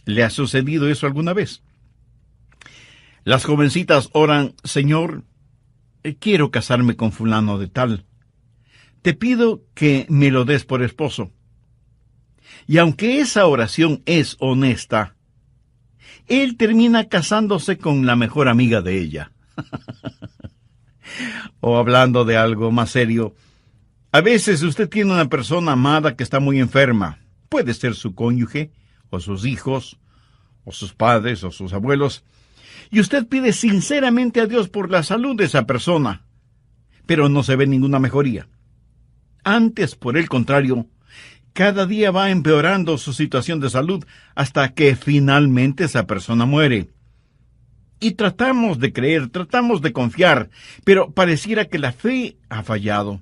¿Le ha sucedido eso alguna vez? Las jovencitas oran: Señor, quiero casarme con fulano de tal. Te pido que me lo des por esposo. Y aunque esa oración es honesta, él termina casándose con la mejor amiga de ella. O hablando de algo más serio, a veces usted tiene una persona amada que está muy enferma. Puede ser su cónyuge, o sus hijos, o sus padres, o sus abuelos. Y usted pide sinceramente a Dios por la salud de esa persona, pero no se ve ninguna mejoría. Antes, por el contrario, cada día va empeorando su situación de salud hasta que finalmente esa persona muere. Y tratamos de creer, tratamos de confiar, pero pareciera que la fe ha fallado.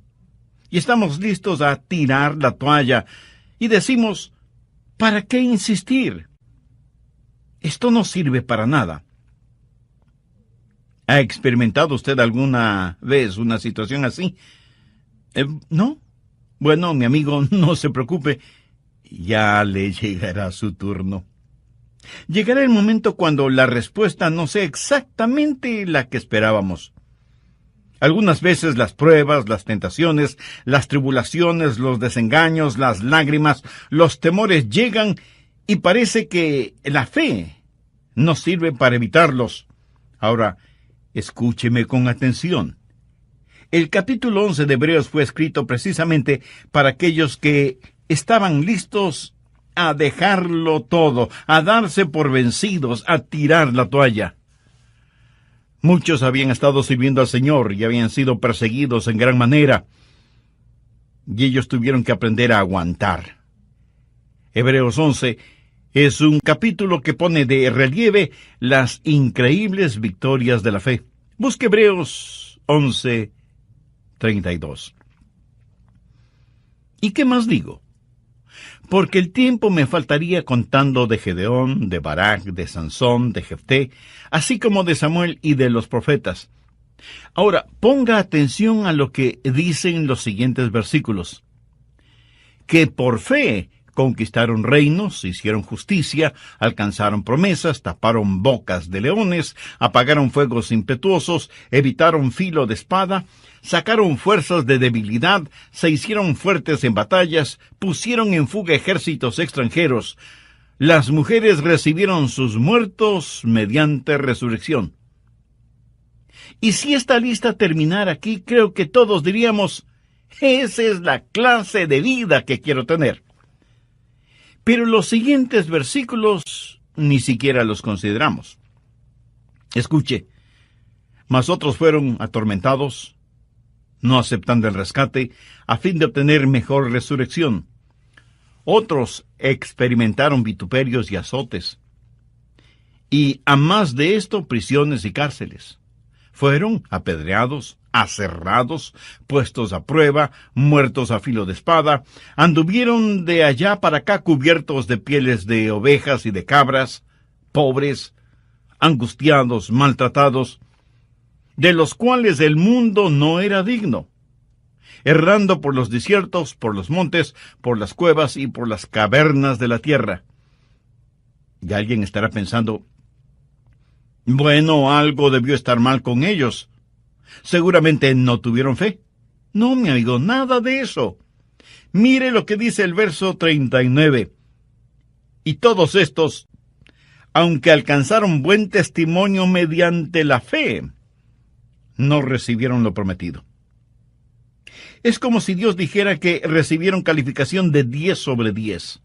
Y estamos listos a tirar la toalla y decimos: ¿para qué insistir? Esto no sirve para nada. ¿Ha experimentado usted alguna vez una situación así? ¿No? Bueno, mi amigo, no se preocupe. Ya le llegará su turno. Llegará el momento cuando la respuesta no sea exactamente la que esperábamos. Algunas veces las pruebas, las tentaciones, las tribulaciones, los desengaños, las lágrimas, los temores llegan y parece que la fe no sirve para evitarlos. Ahora, escúcheme con atención. El capítulo 11 de Hebreos fue escrito precisamente para aquellos que estaban listos a dejarlo todo, a darse por vencidos, a tirar la toalla. Muchos habían estado sirviendo al Señor y habían sido perseguidos en gran manera, y ellos tuvieron que aprender a aguantar. Hebreos 11 es un capítulo que pone de relieve las increíbles victorias de la fe. Busque Hebreos 11:32. ¿Y qué más digo? Porque el tiempo me faltaría contando de Gedeón, de Barak, de Sansón, de Jefté, así como de Samuel y de los profetas. Ahora, ponga atención a lo que dicen los siguientes versículos. Que por fe conquistaron reinos, hicieron justicia, alcanzaron promesas, taparon bocas de leones, apagaron fuegos impetuosos, evitaron filo de espada, sacaron fuerzas de debilidad, se hicieron fuertes en batallas, pusieron en fuga ejércitos extranjeros. Las mujeres recibieron sus muertos mediante resurrección. Y si esta lista terminara aquí, creo que todos diríamos: esa es la clase de vida que quiero tener. Pero los siguientes versículos ni siquiera los consideramos. Escuche: mas otros fueron atormentados, no aceptando el rescate, a fin de obtener mejor resurrección. Otros experimentaron vituperios y azotes. Y a más de esto, prisiones y cárceles. Fueron apedreados, aserrados, puestos a prueba, muertos a filo de espada, anduvieron de allá para acá cubiertos de pieles de ovejas y de cabras, pobres, angustiados, maltratados, de los cuales el mundo no era digno, errando por los desiertos, por los montes, por las cuevas y por las cavernas de la tierra. Y alguien estará pensando: bueno, algo debió estar mal con ellos. Seguramente no tuvieron fe. No, mi amigo, nada de eso. Mire lo que dice el verso 39. Y todos estos, aunque alcanzaron buen testimonio mediante la fe, no recibieron lo prometido. Es como si Dios dijera que recibieron calificación de 10 sobre 10.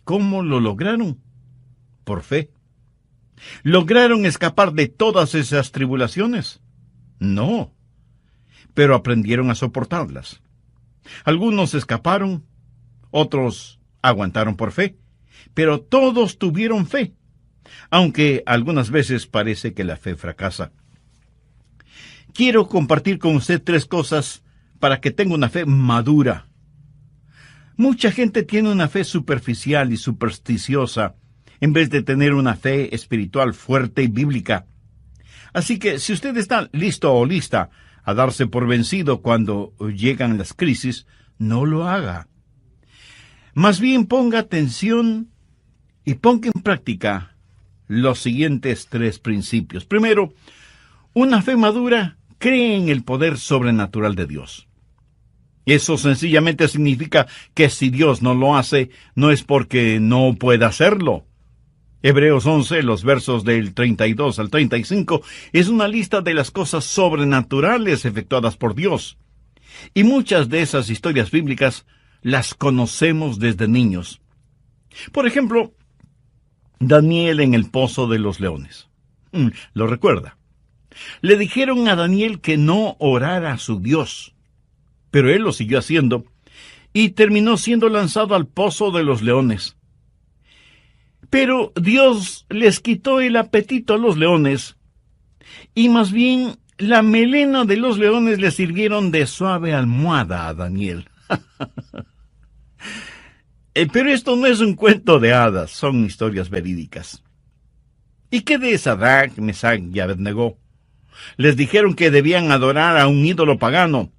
¿Cómo lo lograron? Por fe. ¿Lograron escapar de todas esas tribulaciones? No, pero aprendieron a soportarlas. Algunos escaparon, otros aguantaron por fe, pero todos tuvieron fe, aunque algunas veces parece que la fe fracasa. Quiero compartir con usted 3 cosas para que tenga una fe madura. Mucha gente tiene una fe superficial y supersticiosa, en vez de tener una fe espiritual fuerte y bíblica. Así que si usted está listo o lista a darse por vencido cuando llegan las crisis, no lo haga. Más bien ponga atención y ponga en práctica los siguientes 3 principios. Primero, una fe madura cree en el poder sobrenatural de Dios. Eso sencillamente significa que si Dios no lo hace, no es porque no pueda hacerlo. Hebreos 11, los versos del 32 al 35, es una lista de las cosas sobrenaturales efectuadas por Dios. Y muchas de esas historias bíblicas las conocemos desde niños. Por ejemplo, Daniel en el pozo de los leones. ¿Lo recuerda? Le dijeron a Daniel que no orara a su Dios, pero él lo siguió haciendo y terminó siendo lanzado al pozo de los leones. Pero Dios les quitó el apetito a los leones, y más bien la melena de los leones le sirvieron de suave almohada a Daniel. Pero esto no es un cuento de hadas, son historias verídicas. ¿Y qué de Sadrach, Mesach y Abednego? Les dijeron que debían adorar a un ídolo pagano,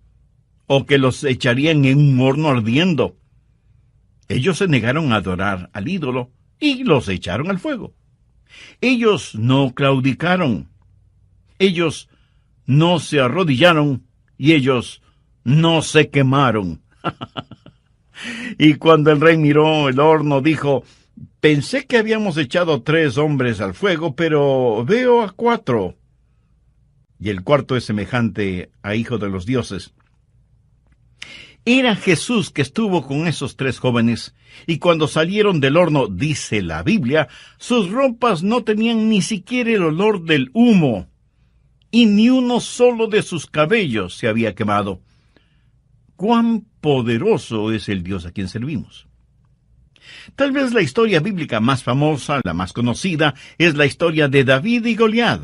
o que los echarían en un horno ardiendo. Ellos se negaron a adorar al ídolo, y los echaron al fuego. Ellos no claudicaron. Ellos no se arrodillaron, y ellos no se quemaron. Y cuando el rey miró el horno, dijo: pensé que habíamos echado 3 hombres al fuego, pero veo a 4. Y el cuarto es semejante a hijo de los dioses. Era Jesús que estuvo con esos 3 jóvenes, y cuando salieron del horno, dice la Biblia, sus ropas no tenían ni siquiera el olor del humo, y ni uno solo de sus cabellos se había quemado. ¡Cuán poderoso es el Dios a quien servimos! Tal vez la historia bíblica más famosa, la más conocida, es la historia de David y Goliat.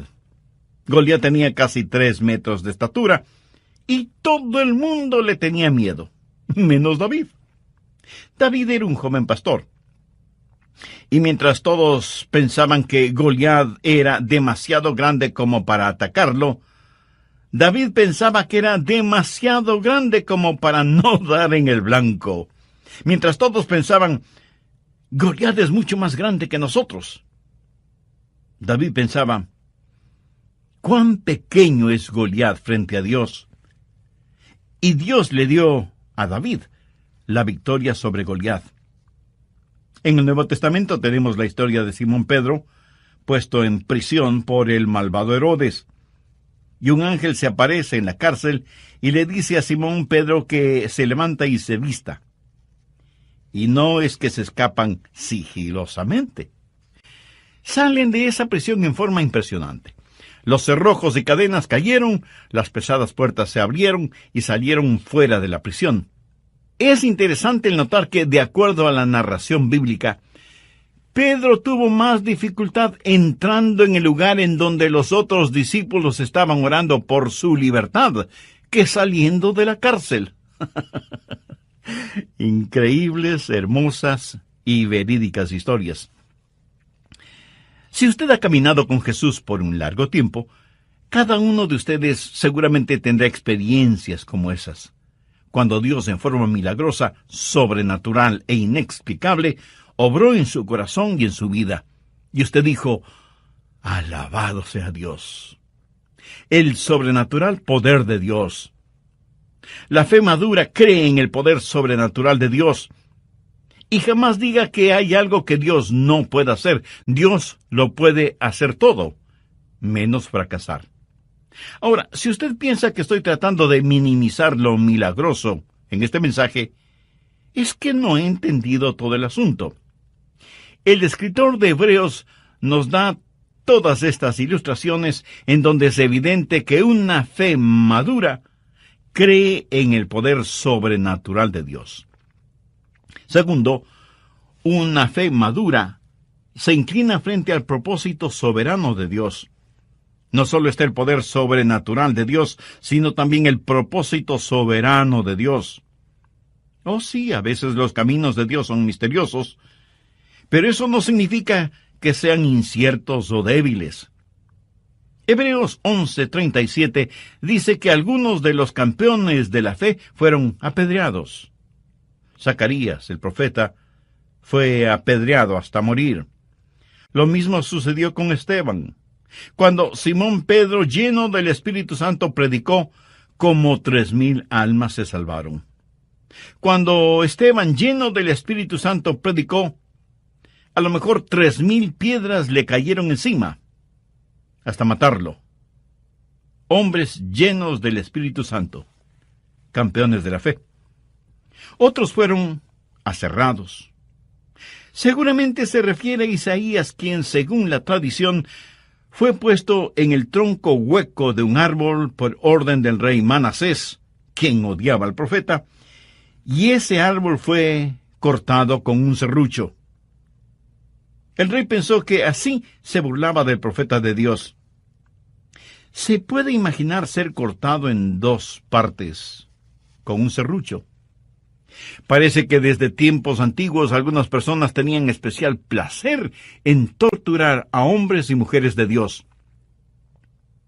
Goliat tenía casi 3 metros de estatura, y todo el mundo le tenía miedo, menos David. David era un joven pastor. Y mientras todos pensaban que Goliat era demasiado grande como para atacarlo, David pensaba que era demasiado grande como para no dar en el blanco. Mientras todos pensaban: Goliat es mucho más grande que nosotros, David pensaba: cuán pequeño es Goliat frente a Dios. Y Dios le dio a David la victoria sobre Goliat. En el Nuevo Testamento tenemos la historia de Simón Pedro, puesto en prisión por el malvado Herodes. Y un ángel se aparece en la cárcel y le dice a Simón Pedro que se levanta y se vista. Y no es que se escapan sigilosamente. Salen de esa prisión en forma impresionante. Los cerrojos y cadenas cayeron, las pesadas puertas se abrieron y salieron fuera de la prisión. Es interesante el notar que, de acuerdo a la narración bíblica, Pedro tuvo más dificultad entrando en el lugar en donde los otros discípulos estaban orando por su libertad que saliendo de la cárcel. Increíbles, hermosas y verídicas historias. Si usted ha caminado con Jesús por un largo tiempo, cada uno de ustedes seguramente tendrá experiencias como esas, cuando Dios en forma milagrosa, sobrenatural e inexplicable, obró en su corazón y en su vida. Y usted dijo: alabado sea Dios. El sobrenatural poder de Dios. La fe madura cree en el poder sobrenatural de Dios. Y jamás diga que hay algo que Dios no pueda hacer. Dios lo puede hacer todo, menos fracasar. Ahora, si usted piensa que estoy tratando de minimizar lo milagroso en este mensaje, es que no he entendido todo el asunto. El escritor de Hebreos nos da todas estas ilustraciones en donde es evidente que una fe madura cree en el poder sobrenatural de Dios. Segundo, una fe madura se inclina frente al propósito soberano de Dios. No solo está el poder sobrenatural de Dios, sino también el propósito soberano de Dios. Oh sí, a veces los caminos de Dios son misteriosos, pero eso no significa que sean inciertos o débiles. Hebreos 11:37 dice que algunos de los campeones de la fe fueron apedreados. Zacarías, el profeta, fue apedreado hasta morir. Lo mismo sucedió con Esteban. Cuando Simón Pedro, lleno del Espíritu Santo, predicó, como 3,000 almas se salvaron. Cuando Esteban, lleno del Espíritu Santo, predicó, a lo mejor 3,000 piedras le cayeron encima, hasta matarlo. Hombres llenos del Espíritu Santo, campeones de la fe. Otros fueron aserrados. Seguramente se refiere a Isaías, quien, según la tradición, fue puesto en el tronco hueco de un árbol por orden del rey Manasés, quien odiaba al profeta, y ese árbol fue cortado con un serrucho. El rey pensó que así se burlaba del profeta de Dios. ¿Se puede imaginar ser cortado en 2 partes con un serrucho? Parece que desde tiempos antiguos algunas personas tenían especial placer en torturar a hombres y mujeres de Dios.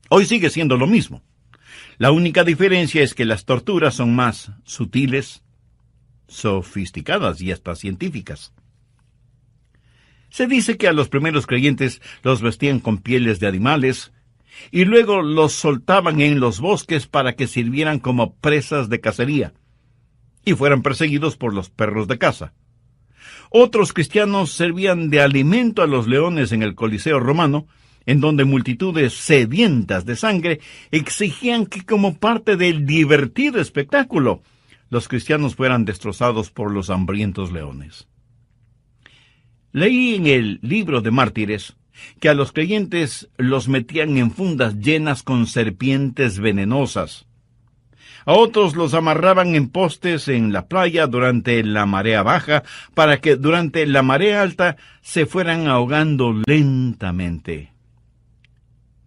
Hoy sigue siendo lo mismo. La única diferencia es que las torturas son más sutiles, sofisticadas y hasta científicas. Se dice que a los primeros creyentes los vestían con pieles de animales y luego los soltaban en los bosques para que sirvieran como presas de cacería y fueran perseguidos por los perros de caza. Otros cristianos servían de alimento a los leones en el Coliseo romano, en donde multitudes sedientas de sangre exigían que, como parte del divertido espectáculo, los cristianos fueran destrozados por los hambrientos leones. Leí en el libro de Mártires que a los creyentes los metían en fundas llenas con serpientes venenosas. A otros los amarraban en postes en la playa durante la marea baja para que durante la marea alta se fueran ahogando lentamente.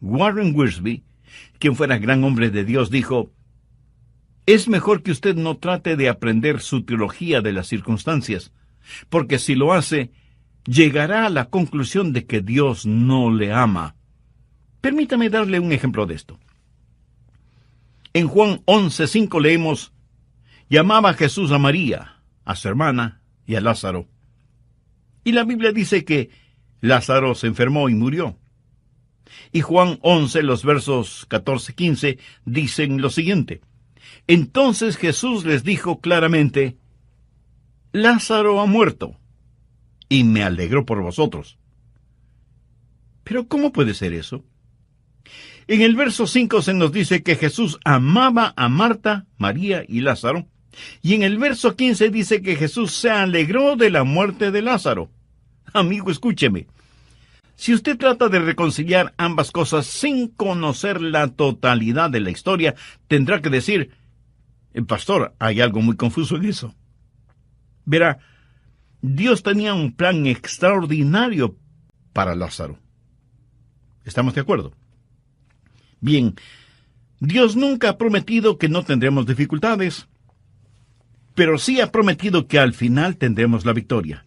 Warren Wiersbe, quien fuera gran hombre de Dios, dijo: «Es mejor que usted no trate de aprender su teología de las circunstancias, porque si lo hace, llegará a la conclusión de que Dios no le ama». Permítame darle un ejemplo de esto. En Juan 11:5 leemos: «Llamaba Jesús a María, a su hermana y a Lázaro». Y la Biblia dice que Lázaro se enfermó y murió. Y Juan 11, los versos 14-15, dicen lo siguiente: «Entonces Jesús les dijo claramente: Lázaro ha muerto, y me alegro por vosotros». ¿Pero cómo puede ser eso? En el verso 5 se nos dice que Jesús amaba a Marta, María y Lázaro, y en el verso 15 dice que Jesús se alegró de la muerte de Lázaro. Amigo, escúcheme. Si usted trata de reconciliar ambas cosas sin conocer la totalidad de la historia, tendrá que decir: «Pastor, hay algo muy confuso en eso». Verá, Dios tenía un plan extraordinario para Lázaro. ¿Estamos de acuerdo? Bien, Dios nunca ha prometido que no tendremos dificultades, pero sí ha prometido que al final tendremos la victoria.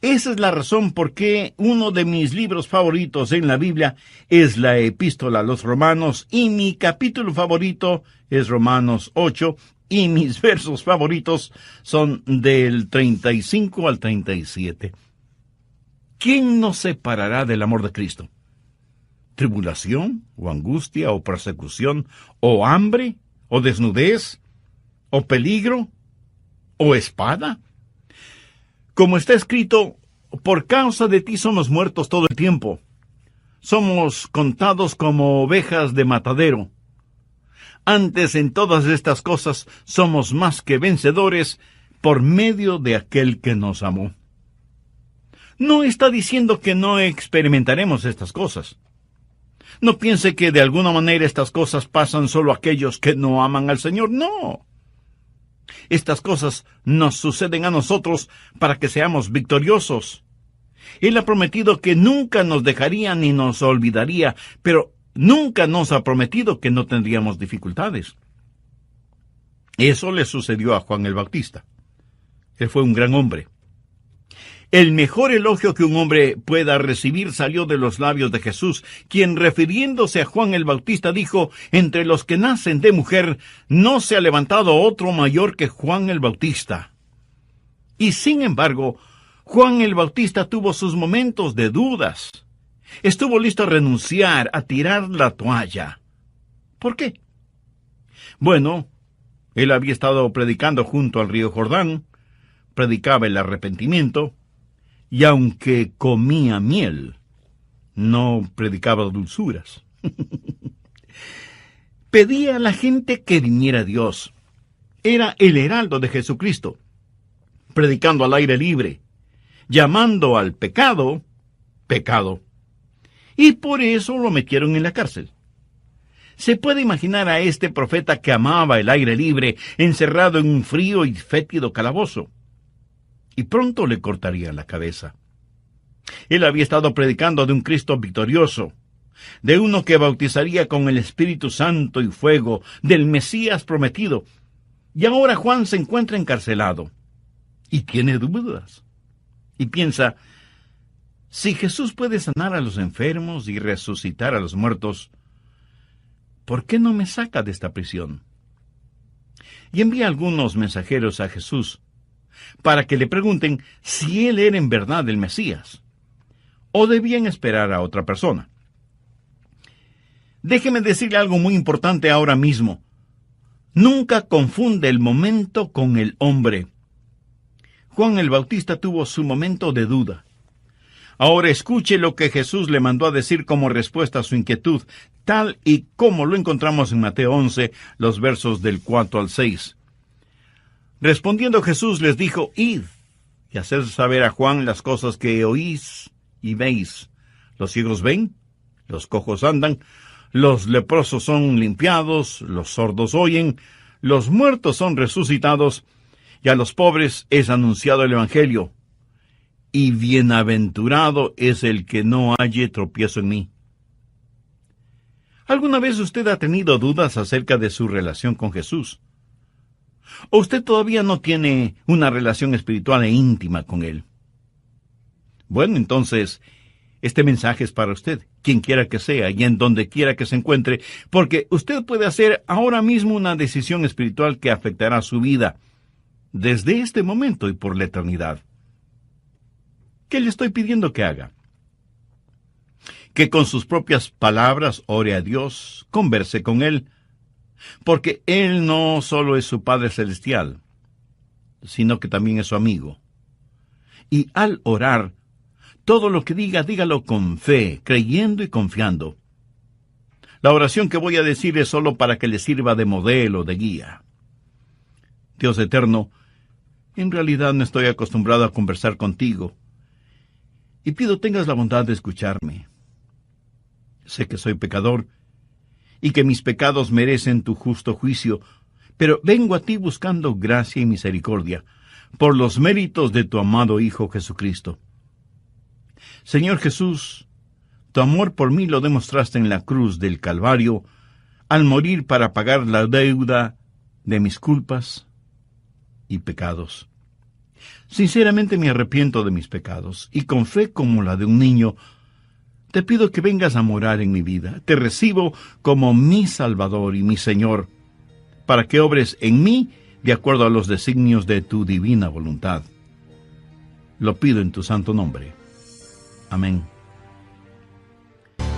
Esa es la razón por qué uno de mis libros favoritos en la Biblia es la Epístola a los Romanos, y mi capítulo favorito es Romanos 8, y mis versos favoritos son del 35 al 37. ¿Quién nos separará del amor de Cristo? ¿Tribulación, o angustia, o persecución, o hambre, o desnudez, o peligro, o espada? Como está escrito: «Por causa de ti somos muertos todo el tiempo. Somos contados como ovejas de matadero. Antes, en todas estas cosas somos más que vencedores por medio de aquel que nos amó». No está diciendo que no experimentaremos estas cosas. No piense que de alguna manera estas cosas pasan solo a aquellos que no aman al Señor. No. Estas cosas nos suceden a nosotros para que seamos victoriosos. Él ha prometido que nunca nos dejaría ni nos olvidaría, pero nunca nos ha prometido que no tendríamos dificultades. Eso le sucedió a Juan el Bautista. Él fue un gran hombre. El mejor elogio que un hombre pueda recibir salió de los labios de Jesús, quien, refiriéndose a Juan el Bautista, dijo: «Entre los que nacen de mujer no se ha levantado otro mayor que Juan el Bautista». Y sin embargo, Juan el Bautista tuvo sus momentos de dudas. Estuvo listo a renunciar, a tirar la toalla. ¿Por qué? Bueno, él había estado predicando junto al río Jordán, predicaba el arrepentimiento, y aunque comía miel, no predicaba dulzuras. Pedía a la gente que viniera a Dios. Era el heraldo de Jesucristo, predicando al aire libre, llamando al pecado, pecado. Y por eso lo metieron en la cárcel. Se puede imaginar a este profeta que amaba el aire libre, encerrado en un frío y fétido calabozo. Y pronto le cortarían la cabeza. Él había estado predicando de un Cristo victorioso, de uno que bautizaría con el Espíritu Santo y fuego, del Mesías prometido. Y ahora Juan se encuentra encarcelado. Y tiene dudas. Y piensa, si Jesús puede sanar a los enfermos y resucitar a los muertos, ¿por qué no me saca de esta prisión? Y envía algunos mensajeros a Jesús para que le pregunten si él era en verdad el Mesías, o debían esperar a otra persona. Déjeme decirle algo muy importante ahora mismo. Nunca confunde el momento con el hombre. Juan el Bautista tuvo su momento de duda. Ahora escuche lo que Jesús le mandó a decir como respuesta a su inquietud, tal y como lo encontramos en Mateo 11, los versos del 4 al 6. Respondiendo Jesús les dijo, id y haced saber a Juan las cosas que oís y veis. Los ciegos ven, los cojos andan, los leprosos son limpiados, los sordos oyen, los muertos son resucitados, y a los pobres es anunciado el Evangelio. Y bienaventurado es el que no halle tropiezo en mí. ¿Alguna vez usted ha tenido dudas acerca de su relación con Jesús? ¿O usted todavía no tiene una relación espiritual e íntima con Él? Bueno, entonces, este mensaje es para usted, quien quiera que sea y en donde quiera que se encuentre, porque usted puede hacer ahora mismo una decisión espiritual que afectará su vida, desde este momento y por la eternidad. ¿Qué le estoy pidiendo que haga? Que con sus propias palabras ore a Dios, converse con Él, porque Él no solo es su Padre Celestial, sino que también es su amigo. Y al orar, todo lo que diga, dígalo con fe, creyendo y confiando. La oración que voy a decir es solo para que le sirva de modelo, de guía. Dios eterno, en realidad no estoy acostumbrado a conversar contigo, y pido tengas la bondad de escucharme. Sé que soy pecador, y que mis pecados merecen tu justo juicio, pero vengo a ti buscando gracia y misericordia, por los méritos de tu amado Hijo Jesucristo. Señor Jesús, tu amor por mí lo demostraste en la cruz del Calvario, al morir para pagar la deuda de mis culpas y pecados. Sinceramente me arrepiento de mis pecados, y con fe como la de un niño, te pido que vengas a morar en mi vida. Te recibo como mi Salvador y mi Señor, para que obres en mí de acuerdo a los designios de tu divina voluntad. Lo pido en tu santo nombre. Amén.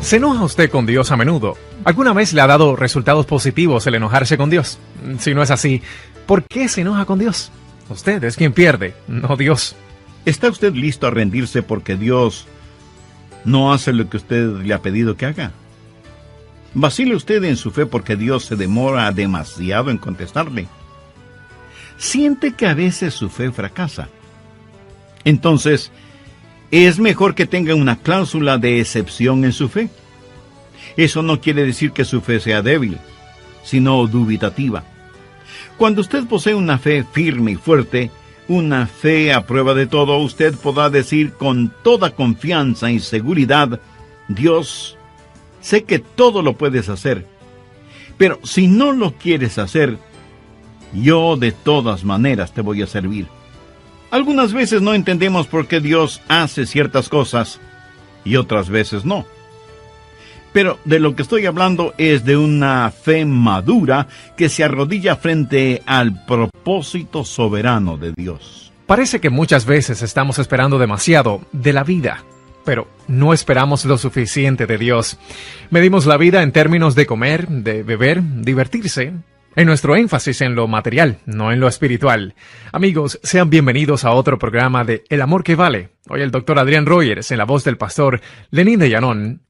¿Se enoja usted con Dios a menudo? ¿Alguna vez le ha dado resultados positivos el enojarse con Dios? Si no es así, ¿por qué se enoja con Dios? Usted es quien pierde, no Dios. ¿Está usted listo a rendirse porque Dios no hace lo que usted le ha pedido que haga? ¿Vacila usted en su fe porque Dios se demora demasiado en contestarle? ¿Siente que a veces su fe fracasa? Entonces, es mejor que tenga una cláusula de excepción en su fe. Eso no quiere decir que su fe sea débil, sino dubitativa. Cuando usted posee una fe firme y fuerte, una fe a prueba de todo, usted podrá decir con toda confianza y seguridad, Dios, sé que todo lo puedes hacer, pero si no lo quieres hacer, yo de todas maneras te voy a servir. Algunas veces no entendemos por qué Dios hace ciertas cosas y otras veces no. Pero de lo que estoy hablando es de una fe madura que se arrodilla frente al propósito soberano de Dios. Parece que muchas veces estamos esperando demasiado de la vida, pero no esperamos lo suficiente de Dios. Medimos la vida en términos de comer, de beber, divertirse, en nuestro énfasis en lo material, no en lo espiritual. Amigos, sean bienvenidos a otro programa de El Amor que Vale. Hoy el Dr. Adrián Rogers, en la voz del pastor Lenín de Llanón,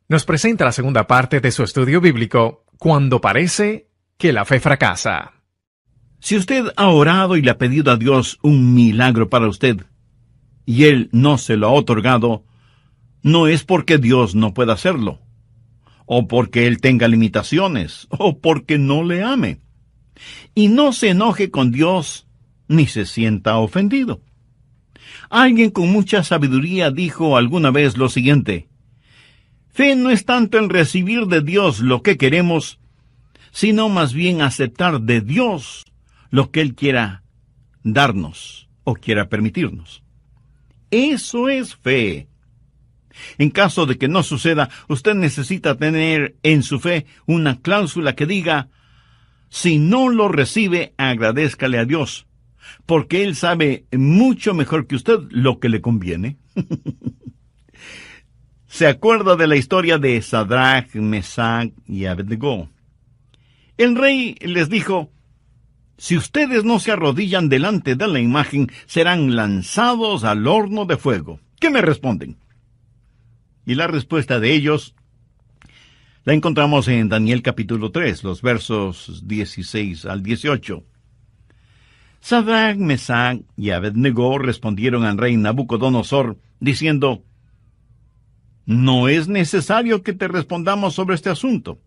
nos presenta la segunda parte de su estudio bíblico, Cuando parece que la fe fracasa. Si usted ha orado y le ha pedido a Dios un milagro para usted, y Él no se lo ha otorgado, no es porque Dios no pueda hacerlo, o porque Él tenga limitaciones, o porque no le ame. Y no se enoje con Dios, ni se sienta ofendido. Alguien con mucha sabiduría dijo alguna vez lo siguiente: fe no es tanto en recibir de Dios lo que queremos, sino más bien aceptar de Dios lo que Él quiera darnos o quiera permitirnos. Eso es fe. En caso de que no suceda, usted necesita tener en su fe una cláusula que diga: si no lo recibe, agradézcale a Dios, porque Él sabe mucho mejor que usted lo que le conviene. ¿Se acuerda de la historia de Sadrach, Mesach y Abednego? El rey les dijo: si ustedes no se arrodillan delante de la imagen, serán lanzados al horno de fuego. ¿Qué me responden? Y la respuesta de ellos la encontramos en Daniel capítulo 3, los versos 16 al 18. Sadrach, Mesach y Abednego respondieron al rey Nabucodonosor, diciendo: no es necesario que te respondamos sobre este asunto.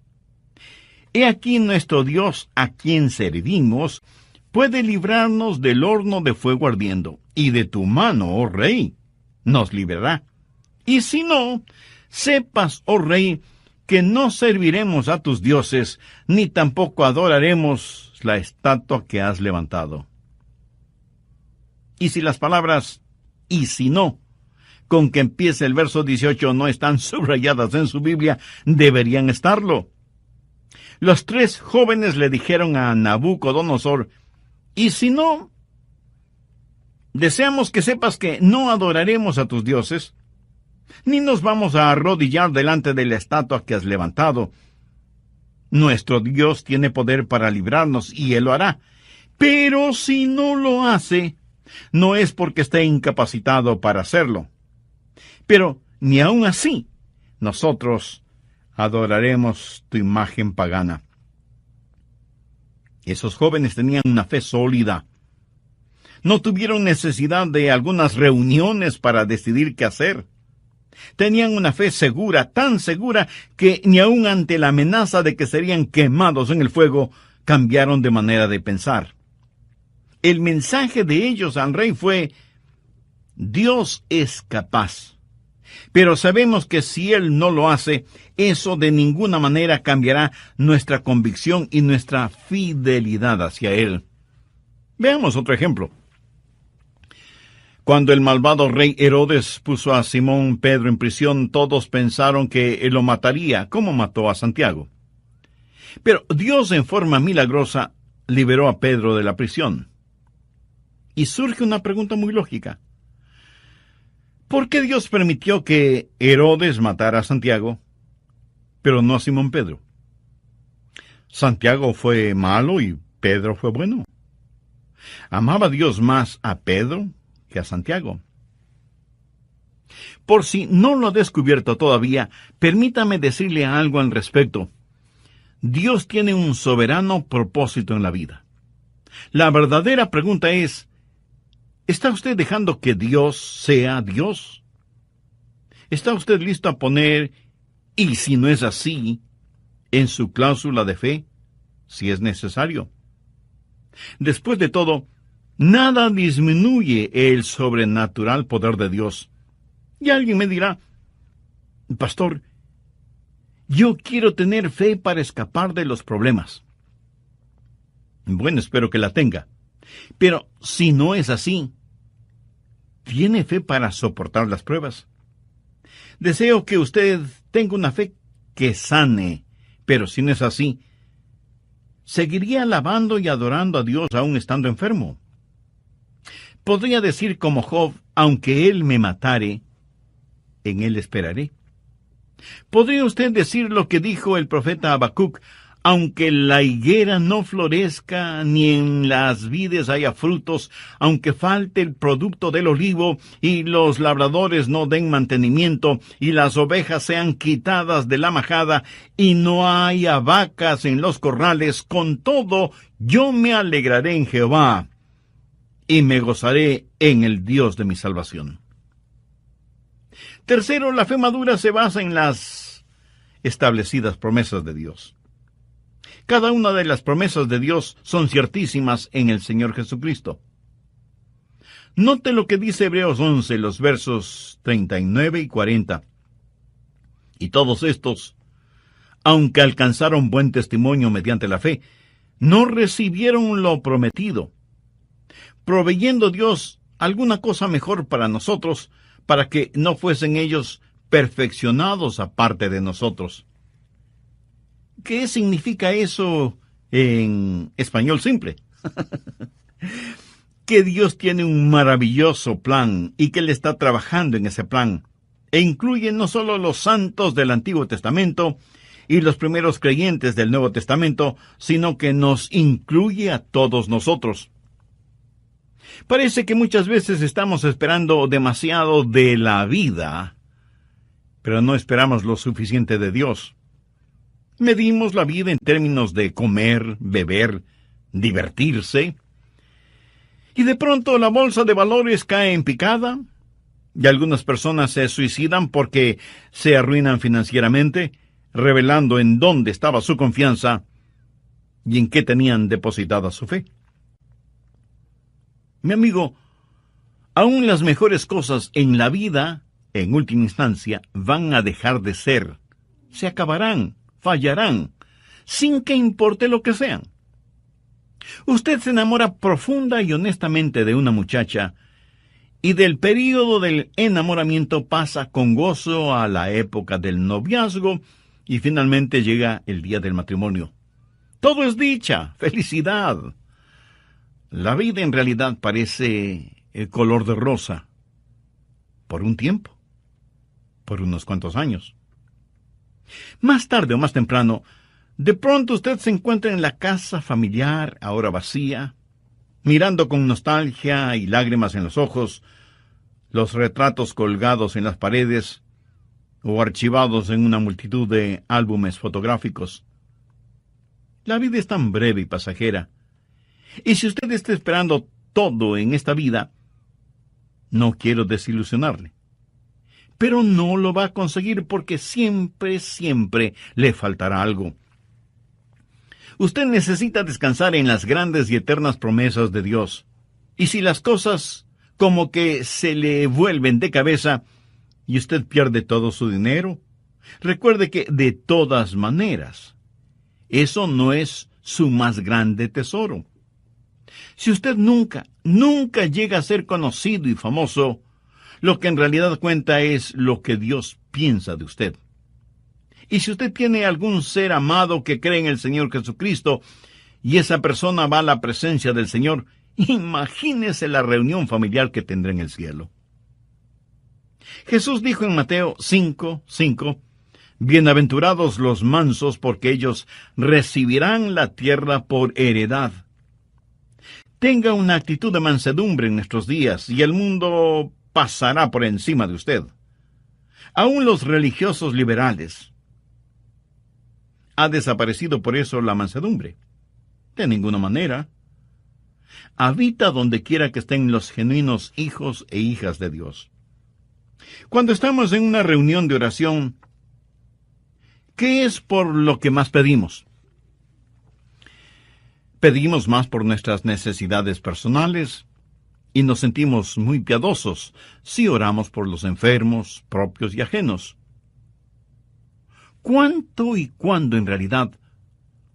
He aquí nuestro Dios, a quien servimos, puede librarnos del horno de fuego ardiendo, y de tu mano, oh rey, nos librará. Y si no, sepas, oh rey, que no serviremos a tus dioses, ni tampoco adoraremos la estatua que has levantado. Y si las palabras "y si no", con que empieza el verso 18, no están subrayadas en su Biblia, deberían estarlo. Los tres jóvenes le dijeron a Nabucodonosor: y si no, deseamos que sepas que no adoraremos a tus dioses, ni nos vamos a arrodillar delante de la estatua que has levantado. Nuestro Dios tiene poder para librarnos, y Él lo hará. Pero si no lo hace, no es porque esté incapacitado para hacerlo. Pero ni aun así, nosotros adoraremos tu imagen pagana. Esos jóvenes tenían una fe sólida. No tuvieron necesidad de algunas reuniones para decidir qué hacer. Tenían una fe segura, tan segura, que ni aun ante la amenaza de que serían quemados en el fuego, cambiaron de manera de pensar. El mensaje de ellos al rey fue: Dios es capaz. Pero sabemos que si Él no lo hace, eso de ninguna manera cambiará nuestra convicción y nuestra fidelidad hacia Él. Veamos otro ejemplo. Cuando el malvado rey Herodes puso a Simón Pedro en prisión, todos pensaron que él lo mataría, como mató a Santiago. Pero Dios, en forma milagrosa, liberó a Pedro de la prisión. Y surge una pregunta muy lógica. ¿Por qué Dios permitió que Herodes matara a Santiago, pero no a Simón Pedro? Santiago fue malo y Pedro fue bueno. ¿Amaba Dios más a Pedro que a Santiago? Por si no lo ha descubierto todavía, permítame decirle algo al respecto. Dios tiene un soberano propósito en la vida. La verdadera pregunta es: ¿está usted dejando que Dios sea Dios? ¿Está usted listo a poner "y si no es así" en su cláusula de fe, si es necesario? Después de todo, nada disminuye el sobrenatural poder de Dios. Y alguien me dirá: pastor, yo quiero tener fe para escapar de los problemas. Bueno, espero que la tenga. Pero si no es así, ¿tiene fe para soportar las pruebas? Deseo que usted tenga una fe que sane, pero si no es así, ¿seguiría alabando y adorando a Dios aún estando enfermo? Podría decir como Job, aunque él me matare, en él esperaré. ¿Podría usted decir lo que dijo el profeta Habacuc? Aunque la higuera no florezca, ni en las vides haya frutos, aunque falte el producto del olivo, y los labradores no den mantenimiento, y las ovejas sean quitadas de la majada, y no haya vacas en los corrales, con todo yo me alegraré en Jehová, y me gozaré en el Dios de mi salvación. Tercero, la fe madura se basa en las establecidas promesas de Dios. Cada una de las promesas de Dios son ciertísimas en el Señor Jesucristo. Note lo que dice Hebreos 11, los versos 39 y 40. Y todos estos, aunque alcanzaron buen testimonio mediante la fe, no recibieron lo prometido, proveyendo Dios alguna cosa mejor para nosotros, para que no fuesen ellos perfeccionados aparte de nosotros. ¿Qué significa eso en español simple? Que Dios tiene un maravilloso plan y que Él está trabajando en ese plan, e incluye no solo los santos del Antiguo Testamento y los primeros creyentes del Nuevo Testamento, sino que nos incluye a todos nosotros. Parece que muchas veces estamos esperando demasiado de la vida, pero no esperamos lo suficiente de Dios. Medimos la vida en términos de comer, beber, divertirse, y de pronto la bolsa de valores cae en picada, y algunas personas se suicidan porque se arruinan financieramente, revelando en dónde estaba su confianza y en qué tenían depositada su fe. Mi amigo, aún las mejores cosas en la vida, en última instancia, van a dejar de ser, se acabarán, fallarán, sin que importe lo que sean. Usted se enamora profunda y honestamente de una muchacha, y del período del enamoramiento pasa con gozo a la época del noviazgo, y finalmente llega el día del matrimonio. Todo es dicha, felicidad. La vida en realidad parece el color de rosa, por un tiempo, por unos cuantos años. Más tarde o más temprano, de pronto usted se encuentra en la casa familiar, ahora vacía, mirando con nostalgia y lágrimas en los ojos los retratos colgados en las paredes o archivados en una multitud de álbumes fotográficos. La vida es tan breve y pasajera, y si usted está esperando todo en esta vida, no quiero desilusionarle. Pero no lo va a conseguir porque siempre le faltará algo. Usted necesita descansar en las grandes y eternas promesas de Dios. Y si las cosas como que se le vuelven de cabeza y usted pierde todo su dinero, recuerde que de todas maneras, eso no es su más grande tesoro. Si usted nunca llega a ser conocido y famoso, lo que en realidad cuenta es lo que Dios piensa de usted. Y si usted tiene algún ser amado que cree en el Señor Jesucristo, y esa persona va a la presencia del Señor, imagínese la reunión familiar que tendrá en el cielo. Jesús dijo en Mateo 5:5, «Bienaventurados los mansos, porque ellos recibirán la tierra por heredad». Tenga una actitud de mansedumbre en nuestros días, y el mundo pasará por encima de usted. Aún los religiosos liberales. ¿Ha desaparecido por eso la mansedumbre? De ninguna manera. Habita donde quiera que estén los genuinos hijos e hijas de Dios. Cuando estamos en una reunión de oración, ¿qué es por lo que más pedimos? Pedimos más por nuestras necesidades personales, y nos sentimos muy piadosos si oramos por los enfermos, propios y ajenos. ¿Cuánto y cuándo en realidad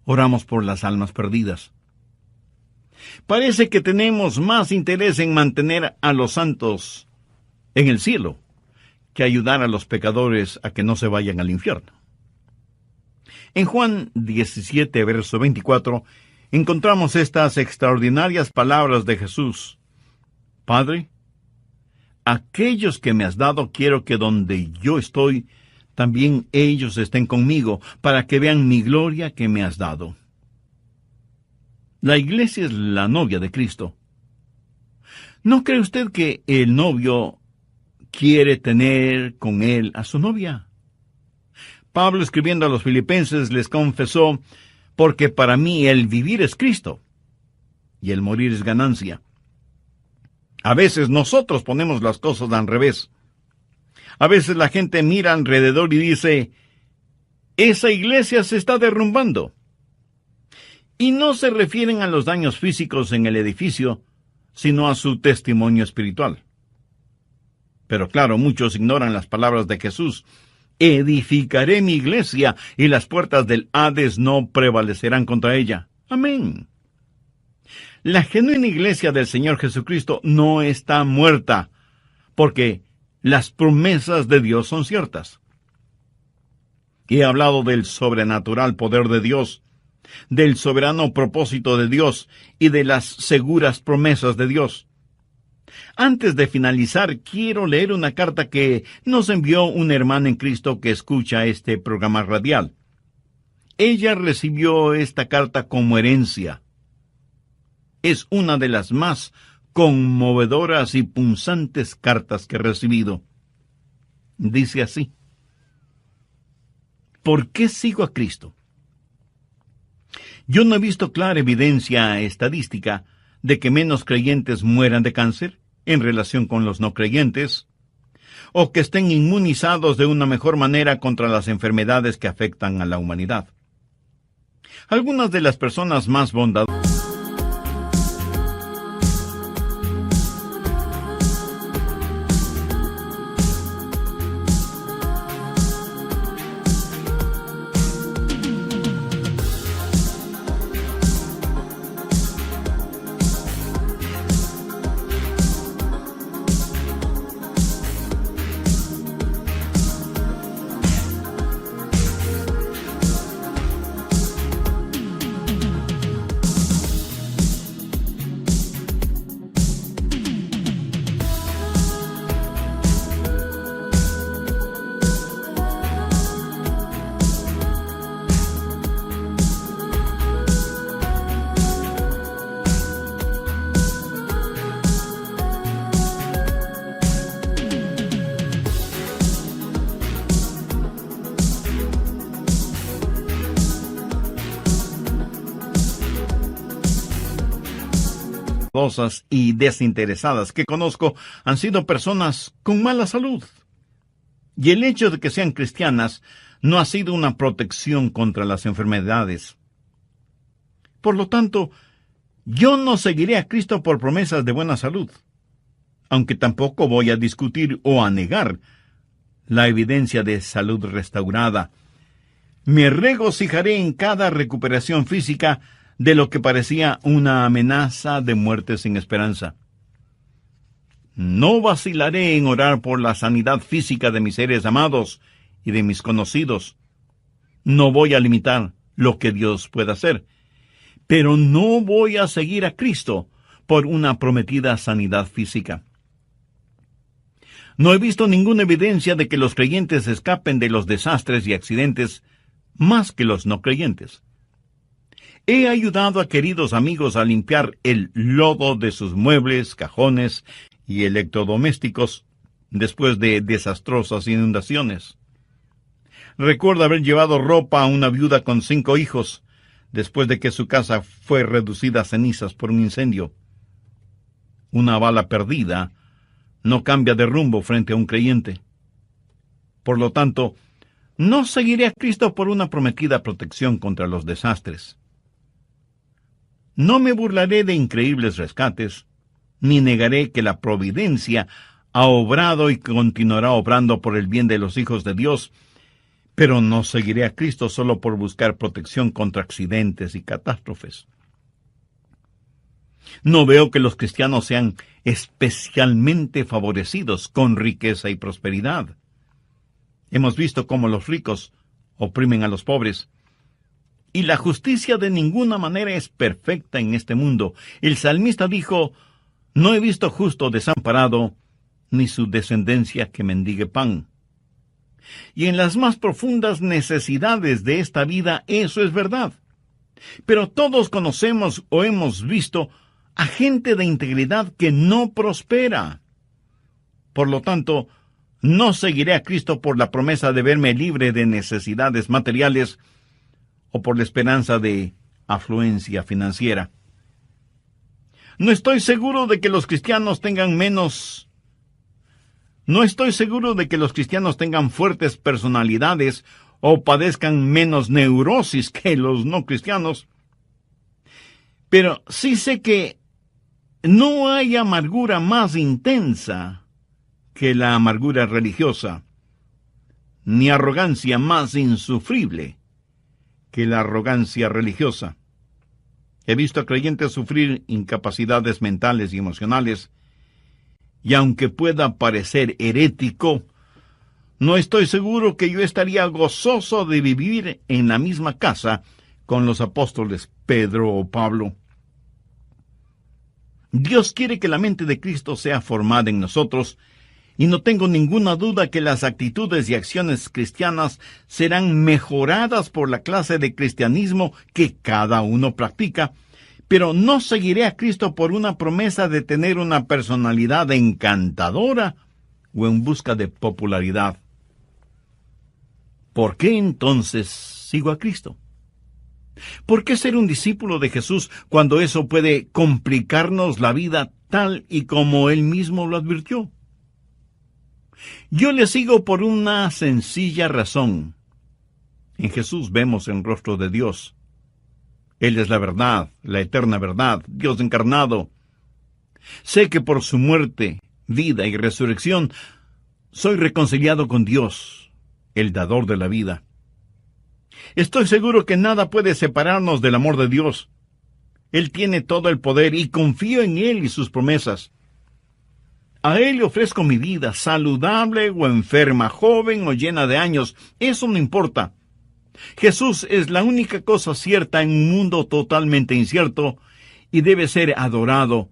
oramos por las almas perdidas? Parece que tenemos más interés en mantener a los santos en el cielo que ayudar a los pecadores a que no se vayan al infierno. En Juan 17, verso 24, encontramos estas extraordinarias palabras de Jesús. Padre, aquellos que me has dado quiero que donde yo estoy, también ellos estén conmigo, para que vean mi gloria que me has dado. La iglesia es la novia de Cristo. ¿No cree usted que el novio quiere tener con él a su novia? Pablo, escribiendo a los filipenses, les confesó: porque para mí el vivir es Cristo y el morir es ganancia. A veces nosotros ponemos las cosas al revés. A veces la gente mira alrededor y dice: esa iglesia se está derrumbando. Y no se refieren a los daños físicos en el edificio, sino a su testimonio espiritual. Pero claro, muchos ignoran las palabras de Jesús: edificaré mi iglesia y las puertas del Hades no prevalecerán contra ella. Amén. La genuina iglesia del Señor Jesucristo no está muerta, porque las promesas de Dios son ciertas. He hablado del sobrenatural poder de Dios, del soberano propósito de Dios y de las seguras promesas de Dios. Antes de finalizar, quiero leer una carta que nos envió una hermana en Cristo que escucha este programa radial. Ella recibió esta carta como herencia. Es una de las más conmovedoras y punzantes cartas que he recibido. Dice así: ¿por qué sigo a Cristo? Yo no he visto clara evidencia estadística de que menos creyentes mueran de cáncer en relación con los no creyentes, o que estén inmunizados de una mejor manera contra las enfermedades que afectan a la humanidad. Algunas de las personas más bondadosas y desinteresadas que conozco han sido personas con mala salud. Y el hecho de que sean cristianas no ha sido una protección contra las enfermedades. Por lo tanto, yo no seguiré a Cristo por promesas de buena salud, aunque tampoco voy a discutir o a negar la evidencia de salud restaurada. Me regocijaré en cada recuperación física de lo que parecía una amenaza de muerte sin esperanza. No vacilaré en orar por la sanidad física de mis seres amados y de mis conocidos. No voy a limitar lo que Dios pueda hacer, pero no voy a seguir a Cristo por una prometida sanidad física. No he visto ninguna evidencia de que los creyentes escapen de los desastres y accidentes más que los no creyentes. He ayudado a queridos amigos a limpiar el lodo de sus muebles, cajones y electrodomésticos después de desastrosas inundaciones. Recuerdo haber llevado ropa a una viuda con 5 hijos después de que su casa fue reducida a cenizas por un incendio. Una bala perdida no cambia de rumbo frente a un creyente. Por lo tanto, no seguiré a Cristo por una prometida protección contra los desastres. No me burlaré de increíbles rescates, ni negaré que la providencia ha obrado y continuará obrando por el bien de los hijos de Dios, pero no seguiré a Cristo solo por buscar protección contra accidentes y catástrofes. No veo que los cristianos sean especialmente favorecidos con riqueza y prosperidad. Hemos visto cómo los ricos oprimen a los pobres. Y la justicia de ninguna manera es perfecta en este mundo. El salmista dijo: No he visto justo desamparado, ni su descendencia que mendigue pan. Y en las más profundas necesidades de esta vida eso es verdad. Pero todos conocemos o hemos visto a gente de integridad que no prospera. Por lo tanto, no seguiré a Cristo por la promesa de verme libre de necesidades materiales o por la esperanza de afluencia financiera. No estoy seguro de que los cristianos tengan fuertes personalidades o padezcan menos neurosis que los no cristianos. Pero sí sé que no hay amargura más intensa que la amargura religiosa, ni arrogancia más insufrible que la arrogancia religiosa. He visto a creyentes sufrir incapacidades mentales y emocionales, y aunque pueda parecer herético, no estoy seguro que yo estaría gozoso de vivir en la misma casa con los apóstoles Pedro o Pablo. Dios quiere que la mente de Cristo sea formada en nosotros, y no tengo ninguna duda que las actitudes y acciones cristianas serán mejoradas por la clase de cristianismo que cada uno practica, pero no seguiré a Cristo por una promesa de tener una personalidad encantadora o en busca de popularidad. ¿Por qué entonces sigo a Cristo? ¿Por qué ser un discípulo de Jesús cuando eso puede complicarnos la vida tal y como Él mismo lo advirtió? Yo le sigo por una sencilla razón. En Jesús vemos el rostro de Dios. Él es la verdad, la eterna verdad, Dios encarnado. Sé que por su muerte, vida y resurrección, soy reconciliado con Dios, el dador de la vida. Estoy seguro que nada puede separarnos del amor de Dios. Él tiene todo el poder y confío en Él y sus promesas. A Él le ofrezco mi vida, saludable o enferma, joven o llena de años, eso no importa. Jesús es la única cosa cierta en un mundo totalmente incierto y debe ser adorado,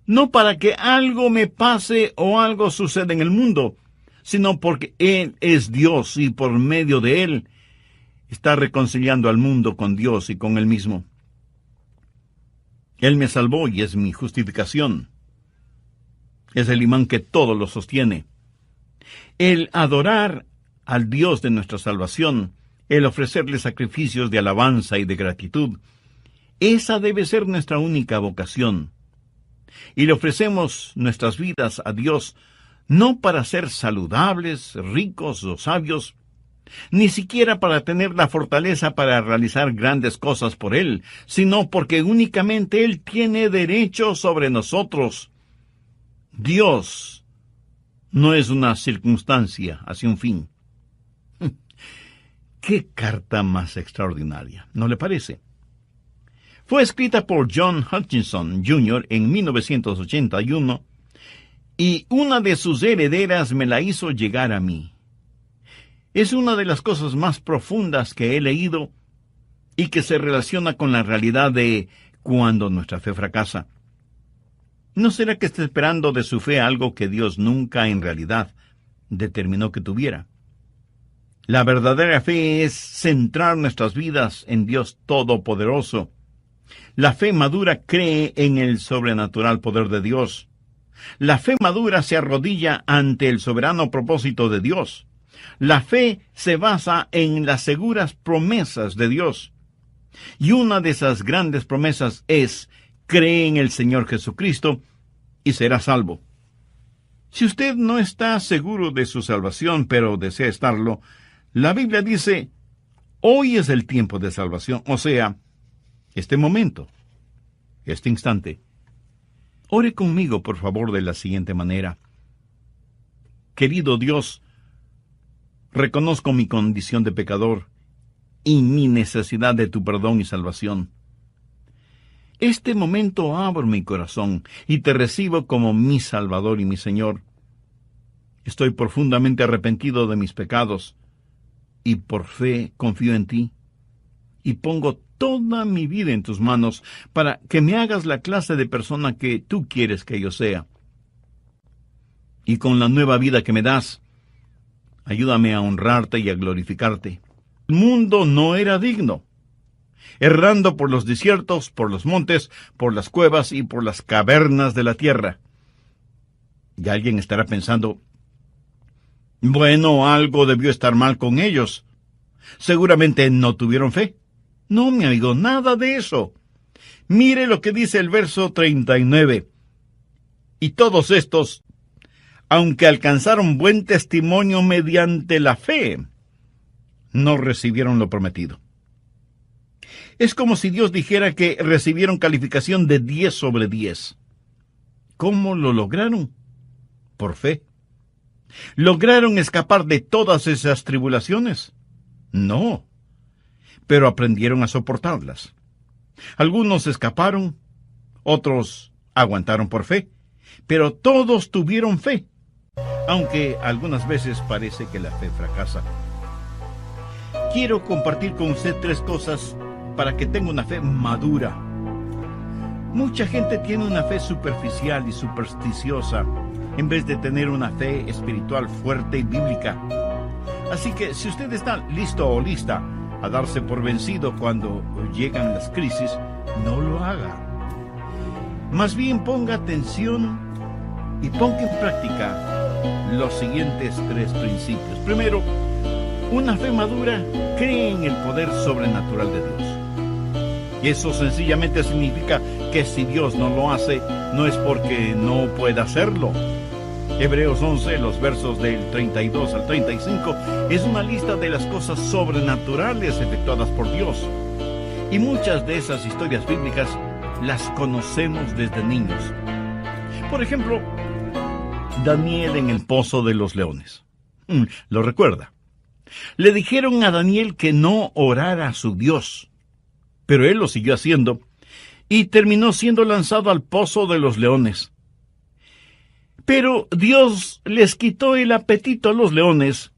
no para que algo me pase o algo suceda en el mundo, sino porque Él es Dios y por medio de Él está reconciliando al mundo con Dios y con Él mismo. Él me salvó y es mi justificación. Es el imán que todo lo sostiene. El adorar al Dios de nuestra salvación, el ofrecerle sacrificios de alabanza y de gratitud, esa debe ser nuestra única vocación. Y le ofrecemos nuestras vidas a Dios no para ser saludables, ricos o sabios, ni siquiera para tener la fortaleza para realizar grandes cosas por Él, sino porque únicamente Él tiene derecho sobre nosotros. Dios no es una circunstancia hacia un fin. ¡Qué carta más extraordinaria! ¿No le parece? Fue escrita por John Hutchinson Jr. en 1981 y una de sus herederas me la hizo llegar a mí. Es una de las cosas más profundas que he leído y que se relaciona con la realidad de cuando nuestra fe fracasa. ¿No será que está esperando de su fe algo que Dios nunca en realidad determinó que tuviera? La verdadera fe es centrar nuestras vidas en Dios Todopoderoso. La fe madura cree en el sobrenatural poder de Dios. La fe madura se arrodilla ante el soberano propósito de Dios. La fe se basa en las seguras promesas de Dios. Y una de esas grandes promesas es: cree en el Señor Jesucristo y será salvo. Si usted no está seguro de su salvación, pero desea estarlo, la Biblia dice: hoy es el tiempo de salvación, o sea, este momento, este instante. Ore conmigo, por favor, de la siguiente manera. Querido Dios, reconozco mi condición de pecador y mi necesidad de tu perdón y salvación. Este momento abro mi corazón y te recibo como mi Salvador y mi Señor. Estoy profundamente arrepentido de mis pecados y por fe confío en ti y pongo toda mi vida en tus manos para que me hagas la clase de persona que tú quieres que yo sea. Y con la nueva vida que me das, ayúdame a honrarte y a glorificarte. El mundo no era digno. Errando por los desiertos, por los montes, por las cuevas y por las cavernas de la tierra. Y alguien estará pensando, bueno, algo debió estar mal con ellos. Seguramente no tuvieron fe. No, mi amigo, nada de eso. Mire lo que dice el verso 39. Y todos estos, aunque alcanzaron buen testimonio mediante la fe, no recibieron lo prometido. Es como si Dios dijera que recibieron calificación de 10 sobre 10. ¿Cómo lo lograron? Por fe. ¿Lograron escapar de todas esas tribulaciones? No, pero aprendieron a soportarlas. Algunos escaparon, otros aguantaron por fe, pero todos tuvieron fe, aunque algunas veces parece que la fe fracasa. Quiero compartir con usted 3 cosas para que tenga una fe madura. Mucha gente tiene una fe superficial y supersticiosa, en vez de tener una fe espiritual fuerte y bíblica. Así que si usted está listo o lista a darse por vencido cuando llegan las crisis, no lo haga. Más bien ponga atención y ponga en práctica los siguientes 3 principios. Primero, una fe madura cree en el poder sobrenatural de Dios. Y eso sencillamente significa que si Dios no lo hace, no es porque no pueda hacerlo. Hebreos 11, los versos del 32 al 35, es una lista de las cosas sobrenaturales efectuadas por Dios. Y muchas de esas historias bíblicas las conocemos desde niños. Por ejemplo, Daniel en el pozo de los leones. ¿Lo recuerda? Le dijeron a Daniel que no orara a su Dios, pero él lo siguió haciendo y terminó siendo lanzado al pozo de los leones. Pero Dios les quitó el apetito a los leones,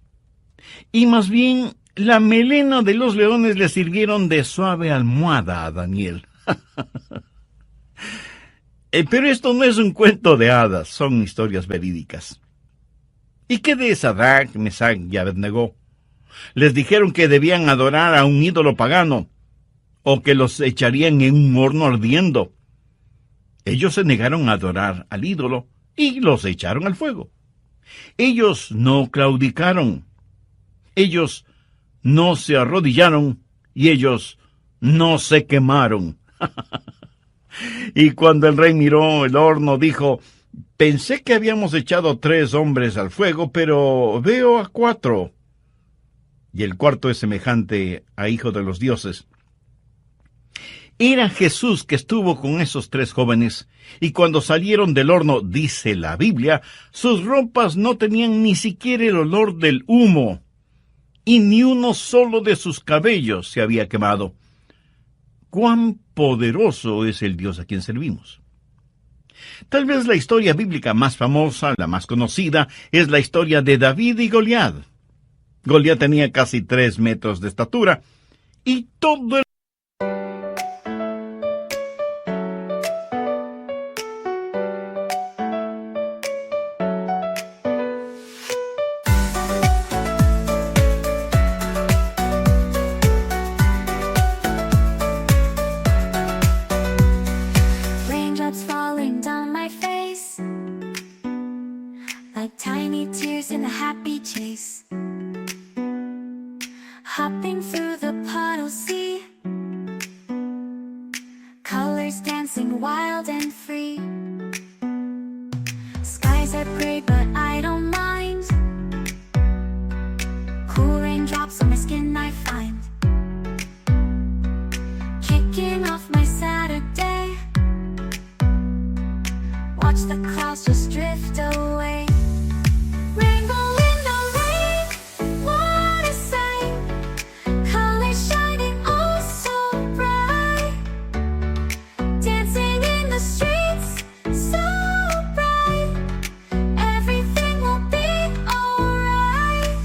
y más bien la melena de los leones le sirvieron de suave almohada a Daniel. Pero esto no es un cuento de hadas, son historias verídicas. ¿Y qué de Sadrach, Mesach y Abednego? Les dijeron que debían adorar a un ídolo pagano, o que los echarían en un horno ardiendo. Ellos se negaron a adorar al ídolo, y los echaron al fuego. Ellos no claudicaron. Ellos no se arrodillaron. Y ellos no se quemaron. Y cuando el rey miró el horno, dijo, pensé que habíamos echado 3 hombres al fuego, pero veo a 4. Y el cuarto es semejante a hijo de los dioses. Era Jesús que estuvo con esos 3 jóvenes, y cuando salieron del horno, dice la Biblia, sus ropas no tenían ni siquiera el olor del humo, y ni uno solo de sus cabellos se había quemado. ¡Cuán poderoso es el Dios a quien servimos! Tal vez la historia bíblica más famosa, la más conocida, es la historia de David y Goliat. Goliat tenía casi 3 metros de estatura, y todo el like tiny tears in a happy chase, hopping through the puddle sea, colors dancing wild and free. Skies are gray but I don't mind, cool raindrops on my skin I find, kicking off my Saturday, watch the clouds just drift away. Rainbow in the rain, what a sight, colors shining oh so bright, dancing in the streets so bright, everything will be alright.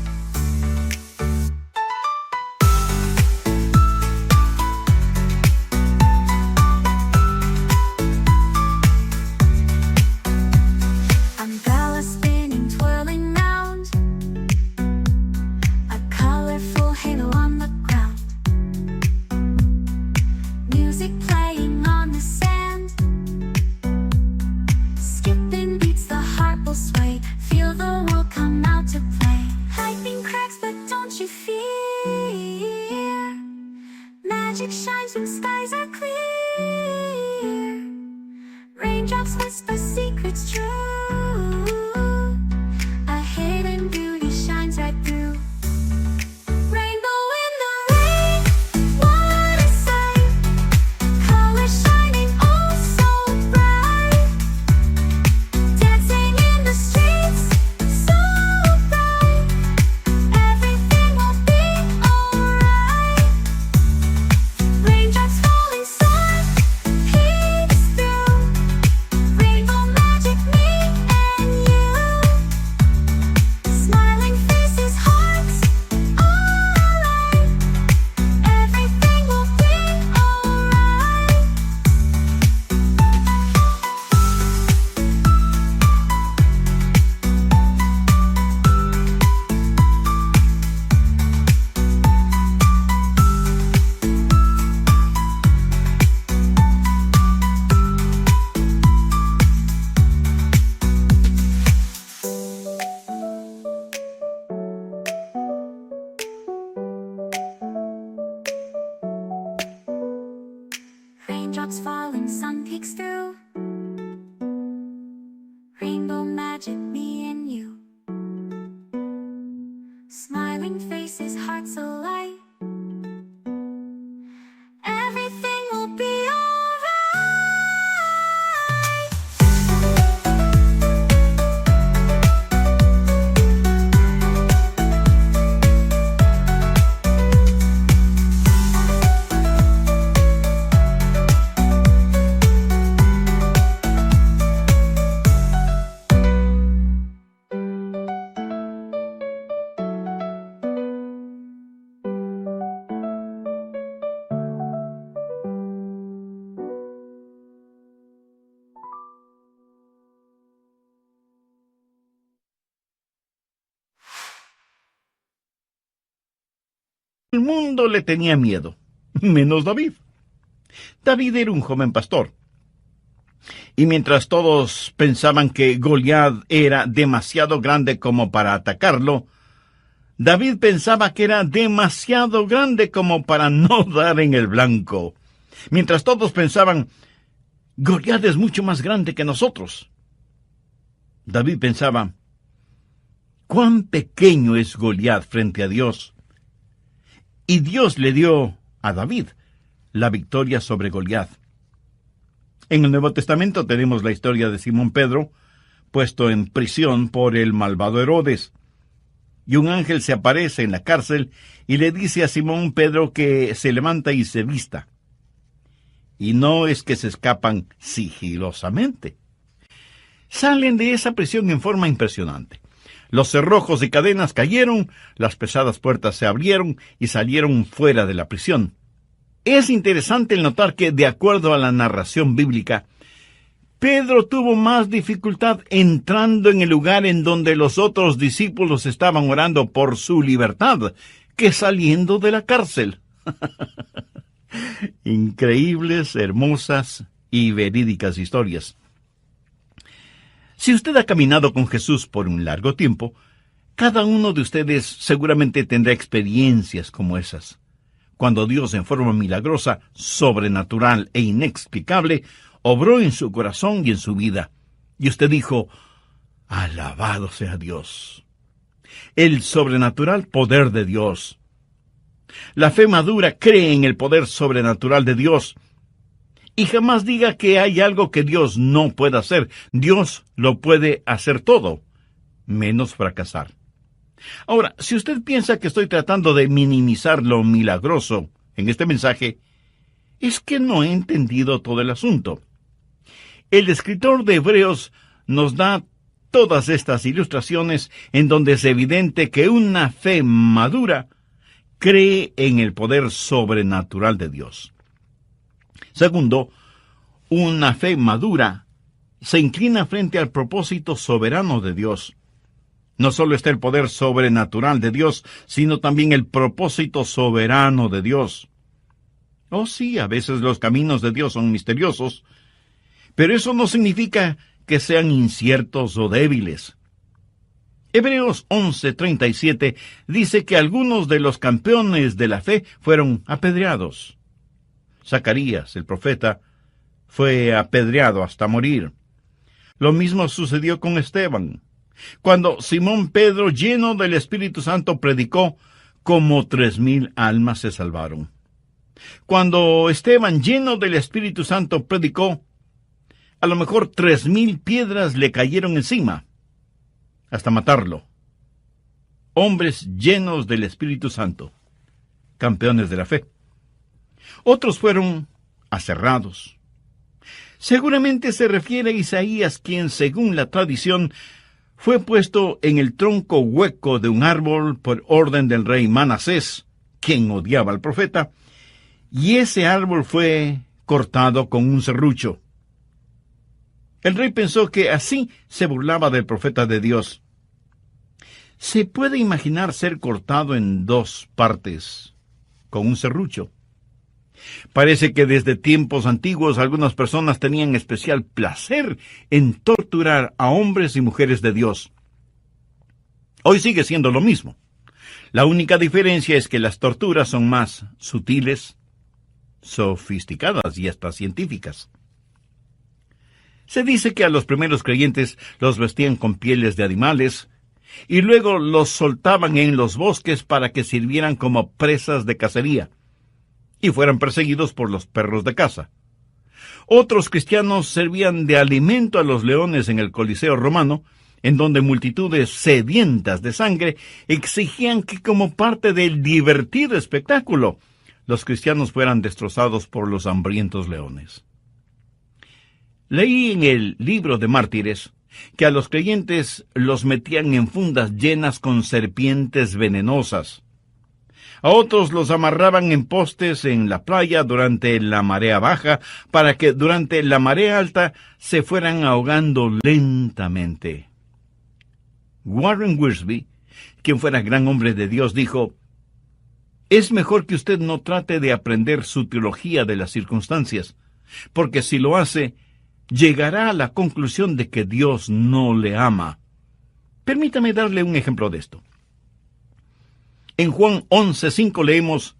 Rainbow magic, me and you. Smiling faces, hearts alight. Everything will be alright. El mundo le tenía miedo, menos David. David era un joven pastor. Y mientras todos pensaban que Goliat era demasiado grande como para atacarlo, David pensaba que era demasiado grande como para no dar en el blanco. Mientras todos pensaban, Goliat es mucho más grande que nosotros, David pensaba, cuán pequeño es Goliat frente a Dios. Y Dios le dio a David la victoria sobre Goliat. En el Nuevo Testamento tenemos la historia de Simón Pedro, puesto en prisión por el malvado Herodes. Y un ángel se aparece en la cárcel y le dice a Simón Pedro que se levanta y se vista. Y no es que se escapan sigilosamente. Salen de esa prisión en forma impresionante. Los cerrojos y cadenas cayeron, las pesadas puertas se abrieron y salieron fuera de la prisión. Es interesante el notar que, de acuerdo a la narración bíblica, Pedro tuvo más dificultad entrando en el lugar en donde los otros discípulos estaban orando por su libertad que saliendo de la cárcel. Increíbles, hermosas y verídicas historias. Si usted ha caminado con Jesús por un largo tiempo, cada uno de ustedes seguramente tendrá experiencias como esas, cuando Dios en forma milagrosa, sobrenatural e inexplicable, obró en su corazón y en su vida. Y usted dijo, alabado sea Dios. El sobrenatural poder de Dios. La fe madura cree en el poder sobrenatural de Dios. Y jamás diga que hay algo que Dios no pueda hacer. Dios lo puede hacer todo, menos fracasar. Ahora, si usted piensa que estoy tratando de minimizar lo milagroso en este mensaje, es que no he entendido todo el asunto. El escritor de Hebreos nos da todas estas ilustraciones en donde es evidente que una fe madura cree en el poder sobrenatural de Dios. Segundo, una fe madura se inclina frente al propósito soberano de Dios. No solo está el poder sobrenatural de Dios, sino también el propósito soberano de Dios. Oh sí, a veces los caminos de Dios son misteriosos, pero eso no significa que sean inciertos o débiles. Hebreos 11:37 dice que algunos de los campeones de la fe fueron apedreados. Zacarías, el profeta, fue apedreado hasta morir. Lo mismo sucedió con Esteban. Cuando Simón Pedro, lleno del Espíritu Santo, predicó, como 3,000 almas se salvaron. Cuando Esteban, lleno del Espíritu Santo, predicó, a lo mejor 3,000 piedras le cayeron encima, hasta matarlo. Hombres llenos del Espíritu Santo, campeones de la fe. Otros fueron aserrados. Seguramente se refiere a Isaías, quien, según la tradición, fue puesto en el tronco hueco de un árbol por orden del rey Manasés, quien odiaba al profeta, y ese árbol fue cortado con un serrucho. El rey pensó que así se burlaba del profeta de Dios. ¿Se puede imaginar ser cortado en 2 partes con un serrucho? Parece que desde tiempos antiguos algunas personas tenían especial placer en torturar a hombres y mujeres de Dios. Hoy sigue siendo lo mismo. La única diferencia es que las torturas son más sutiles, sofisticadas y hasta científicas. Se dice que a los primeros creyentes los vestían con pieles de animales y luego los soltaban en los bosques para que sirvieran como presas de cacería y fueran perseguidos por los perros de caza. Otros cristianos servían de alimento a los leones en el Coliseo romano, en donde multitudes sedientas de sangre exigían que, como parte del divertido espectáculo, los cristianos fueran destrozados por los hambrientos leones. Leí en el libro de Mártires que a los creyentes los metían en fundas llenas con serpientes venenosas. A otros los amarraban en postes en la playa durante la marea baja para que durante la marea alta se fueran ahogando lentamente. Warren Wiersbe, quien fuera gran hombre de Dios, dijo: «Es mejor que usted no trate de aprender su teología de las circunstancias, porque si lo hace, llegará a la conclusión de que Dios no le ama». Permítame darle un ejemplo de esto. En Juan 11:5 leemos: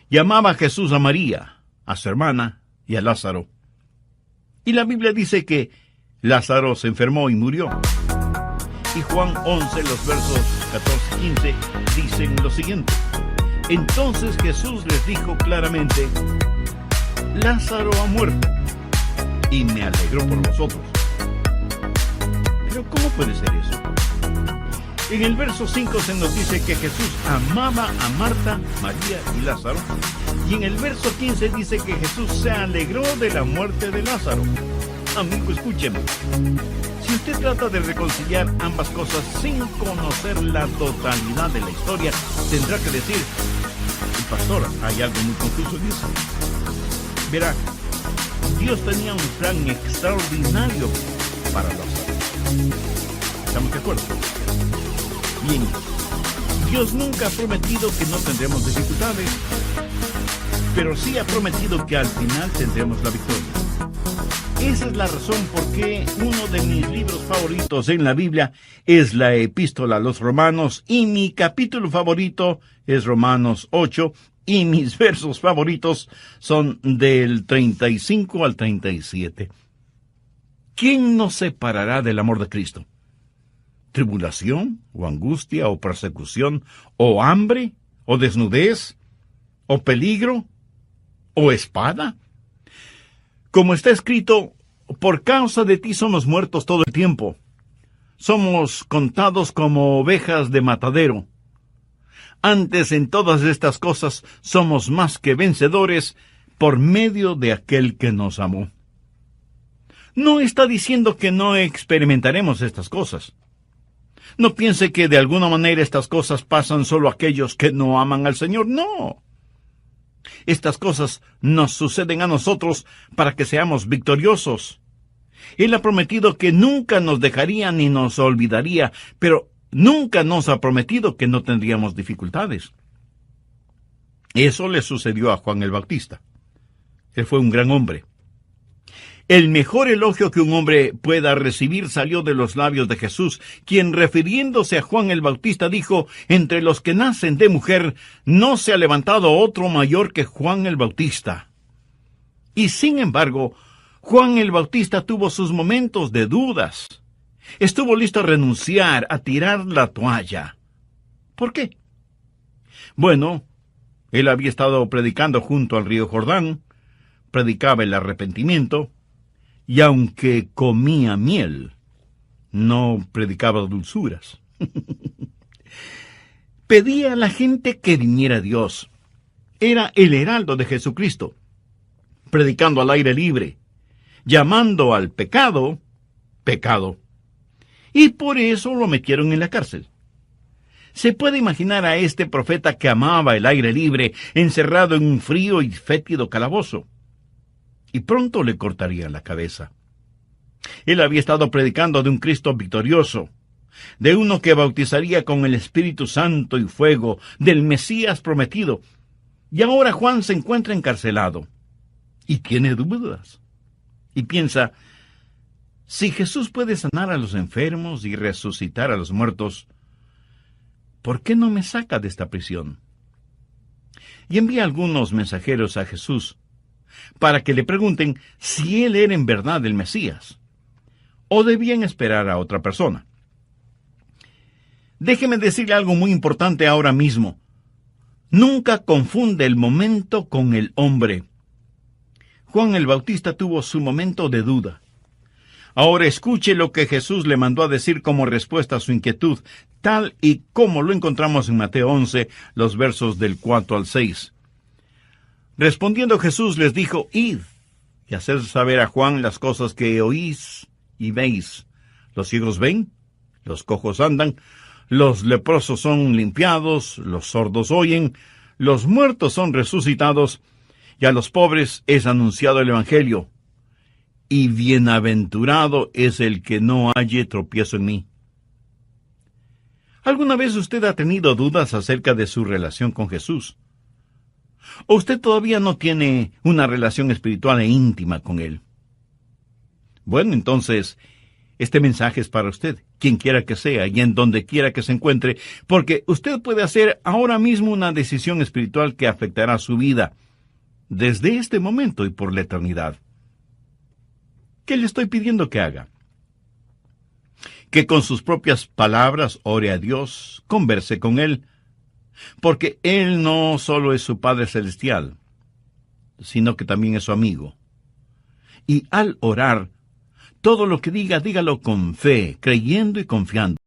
«Llamaba Jesús a María, a su hermana y a Lázaro». Y la Biblia dice que Lázaro se enfermó y murió. Y Juan 11, los versos 14 y 15, dicen lo siguiente: «Entonces Jesús les dijo claramente: Lázaro ha muerto, y me alegro por vosotros». Pero ¿cómo puede ser eso? En el verso 5 se nos dice que Jesús amaba a Marta, María y Lázaro, y en el verso 15 dice que Jesús se alegró de la muerte de Lázaro. Amigo, escúcheme. Si usted trata de reconciliar ambas cosas sin conocer la totalidad de la historia, tendrá que decir: «Pastor, hay algo muy confuso en eso». Verá, Dios tenía un plan extraordinario para Lázaro. ¿Estamos de acuerdo? Bien, Dios nunca ha prometido que no tendremos dificultades, pero sí ha prometido que al final tendremos la victoria. Esa es la razón por qué uno de mis libros favoritos en la Biblia es la Epístola a los Romanos, y mi capítulo favorito es Romanos 8, y mis versos favoritos son del 35 al 37. ¿Quién nos separará del amor de Cristo? ¿Tribulación, o angustia, o persecución, o hambre, o desnudez, o peligro, o espada? Como está escrito: «Por causa de ti somos muertos todo el tiempo. Somos contados como ovejas de matadero. Antes, en todas estas cosas somos más que vencedores por medio de aquel que nos amó». No está diciendo que no experimentaremos estas cosas. No piense que de alguna manera estas cosas pasan solo a aquellos que no aman al Señor. No. Estas cosas nos suceden a nosotros para que seamos victoriosos. Él ha prometido que nunca nos dejaría ni nos olvidaría, pero nunca nos ha prometido que no tendríamos dificultades. Eso le sucedió a Juan el Bautista. Él fue un gran hombre. El mejor elogio que un hombre pueda recibir salió de los labios de Jesús, quien, refiriéndose a Juan el Bautista, dijo: «Entre los que nacen de mujer no se ha levantado otro mayor que Juan el Bautista». Y sin embargo, Juan el Bautista tuvo sus momentos de dudas. Estuvo listo a renunciar, a tirar la toalla. ¿Por qué? Bueno, él había estado predicando junto al río Jordán, predicaba el arrepentimiento, y aunque comía miel, no predicaba dulzuras. Pedía a la gente que viniera a Dios. Era el heraldo de Jesucristo, predicando al aire libre, llamando al pecado, pecado. Y por eso lo metieron en la cárcel. Se puede imaginar a este profeta que amaba el aire libre, encerrado en un frío y fétido calabozo. Y pronto le cortarían la cabeza. Él había estado predicando de un Cristo victorioso, de uno que bautizaría con el Espíritu Santo y fuego, del Mesías prometido. Y ahora Juan se encuentra encarcelado y tiene dudas. Y piensa: si Jesús puede sanar a los enfermos y resucitar a los muertos, ¿por qué no me saca de esta prisión? Y envía algunos mensajeros a Jesús para que le pregunten si él era en verdad el Mesías. o debían esperar a otra persona. Déjeme decirle algo muy importante ahora mismo. Nunca confunde el momento con el hombre. Juan el Bautista tuvo su momento de duda. Ahora escuche lo que Jesús le mandó a decir como respuesta a su inquietud, tal y como lo encontramos en Mateo 11, los versos del 4 al 6. Respondiendo Jesús les dijo, id y haced saber a Juan las cosas que oís y veis. Los ciegos ven, los cojos andan, los leprosos son limpiados, los sordos oyen, los muertos son resucitados, y a los pobres es anunciado el Evangelio. Y bienaventurado es el que no halle tropiezo en mí. ¿Alguna vez usted ha tenido dudas acerca de su relación con Jesús? ¿O usted todavía no tiene una relación espiritual e íntima con Él? Bueno, entonces, este mensaje es para usted, quien quiera que sea y en donde quiera que se encuentre, porque usted puede hacer ahora mismo una decisión espiritual que afectará su vida desde este momento y por la eternidad. ¿Qué le estoy pidiendo que haga? Que con sus propias palabras ore a Dios, converse con Él, porque Él no solo es su Padre Celestial, sino que también es su amigo. Y al orar, todo lo que diga, dígalo con fe, creyendo y confiando.